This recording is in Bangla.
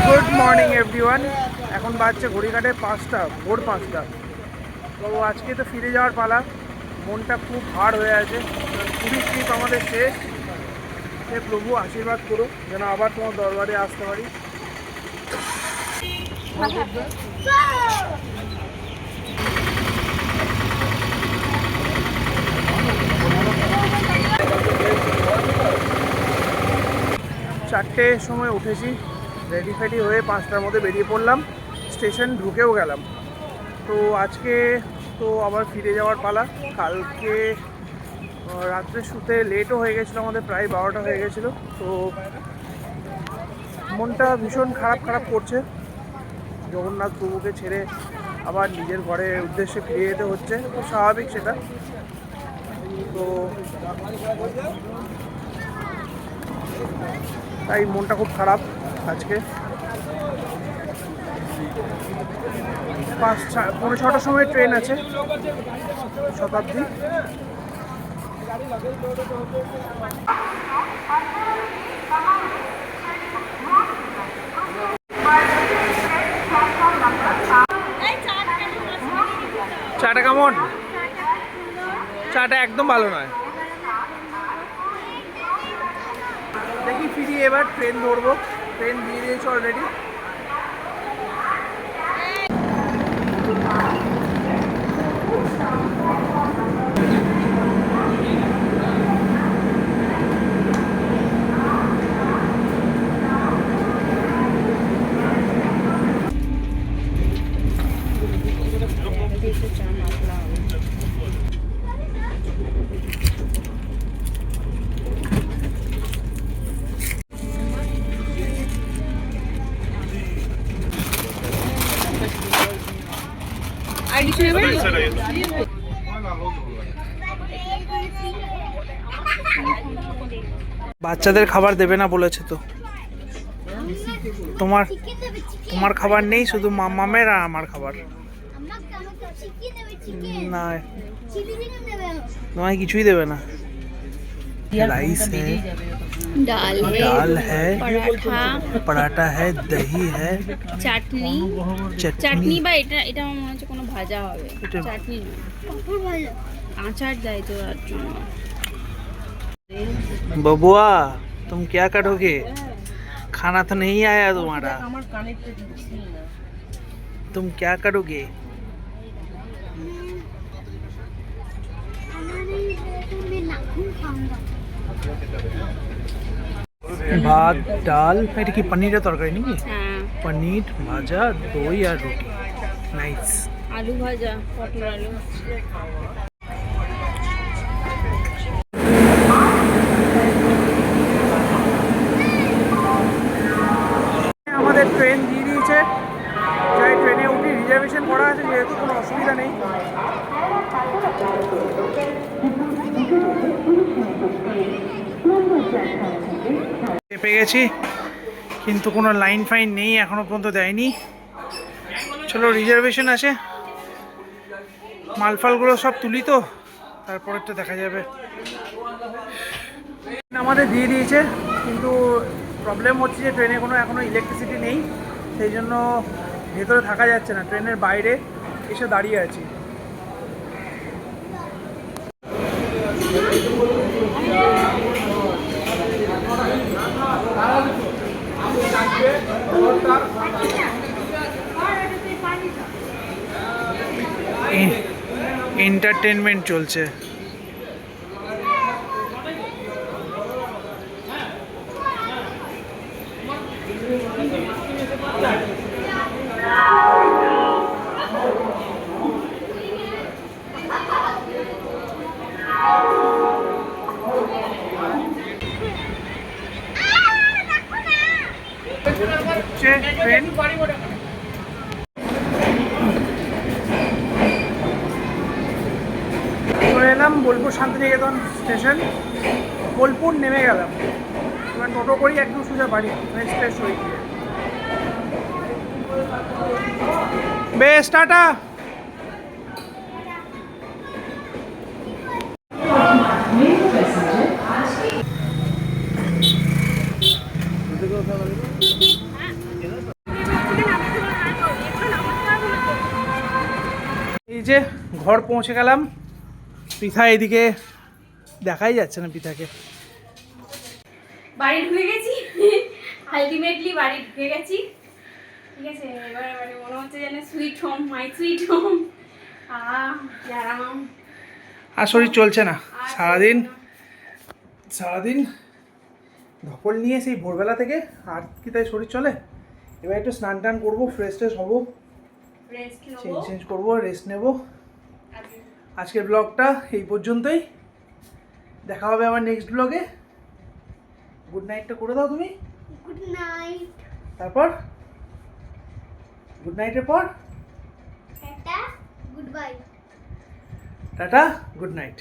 Good morning everyone. এখন বাজছে ঘড়িকাটে 5টা, ভোর 5টা। তো আজকে তো ফিরে যাওয়ার পালা। মনটা খুব ভার হয়ে আছে। পুরী ট্রিপ আমাদের শেষ। সে প্রভু আশীর্বাদ করো যেন আবার তোমার দরবারে আসতে পারি। চারটের সময় উঠেছি, রেডি ফেডি হয়ে 5টার মধ্যে বেরিয়ে পড়লাম। স্টেশন ঢুকেও গেলাম। তো আজকে তো আবার ফিরে যাওয়ার পালা। কালকে রাত্রে শুতে লেটও হয়ে গেছিলো, আমাদের প্রায় 12টা হয়ে গেছিলো। তো মনটা ভীষণ খারাপ খারাপ করছে। জগন্নাথ প্রভুকে ছেড়ে আবার নিজের ঘরের উদ্দেশ্যে ফিরে যেতে হচ্ছে, খুব স্বাভাবিক সেটা। তো তাই মনটা খুব খারাপ আজকে। 5:45টার সময় ট্রেন আছে, শতাব্দী। চাটা কেমন? চাটা একদম ভালো নয়। দেখি ফিরি, এবার ট্রেন ধরবো। ট্রেন দিয়ে দিয়েছে অলরেডি। বাচ্চাদের খাবার দেবে না বলেছে তো। তোমার তোমার খাবার নেই, শুধু মামের আর আমার খাবার। না, তোমায় কিছুই দেবে না। राइस है, दाल है, पराठा है, दही है, চাটনি চাটনি বা এটা আমার মনে হচ্ছে কোনো ভাজা হবে। চাটনি নয়, আচার দেয় তো তার জন্য। बबुआ तुम क्या करोगे? खाना तो नहीं आया तुम्हारा, तुम क्या करोगे? ভাত, ডাল, এটা কি পনিরের তরকারি নাকি? হ্যাঁ, পনির ভাজা, দই আর রুটি। নাইস। আলু ভাজা, পটল আলু। আমাদের ট্রেন দিয়ে দিয়েছে, যাই ট্রেনে উঠি। রিজার্ভেশন করা আছে যেহেতু কোনো অসুবিধা নেই। চেপে গেছি, কিন্তু কোনো লাইন ফাইন নেই, এখনো পর্যন্ত দেয়নি। চলো, রিজার্ভেশন আছে, মালফালগুলো সব তুলি তো, তারপরে তো দেখা যাবে। আমাদের দিয়ে দিয়েছে, কিন্তু প্রবলেম হচ্ছে যে ট্রেনে কোনো এখনও ইলেকট্রিসিটি নেই, সেই জন্য ভেতরে থাকা যাচ্ছে না। ট্রেনের বাইরে এসে দাঁড়িয়ে আছি। এন্টারটেনমেন্ট চলছে। ট্রেন চলে এলাম বোলপুর শান্তিনিকেতন স্টেশন। বোলপুর নেমে গেলাম, এবার টোটো করি একদম সোজা বাড়ি, এক্সপ্রেস হয়ে গিয়ে। বেশ, টাটা। যে ঘর পৌঁছে গেলাম। পৃথা এদিকে দেখাই যাচ্ছে না পৃথাকে। বাড়ি ঢুকে গেছি, আলটিমেটলি বাড়ি ঢুকে গেছি। ঠিক আছে, এবার মানে মনে হচ্ছে যেন sweet home, my sweet home. কি আরাম। আর শরীর চলছে না, সারাদিন ধকল নিয়ে সেই ভোরবেলা থেকে, আর কি তাই শরীর চলে। এবার একটু স্নান টান করবো, ফ্রেশ ট্রেশ হবো, রেস্ট চেঞ্জ করবো, রেস্ট নেবো। আজকের ব্লগটা এই পর্যন্তই, দেখা হবে আবার নেক্সট ব্লগে। গুড নাইটটা করে দাও তুমি। Good night. তারপর গুড নাইটের পর tata, good bye. Tata, good night.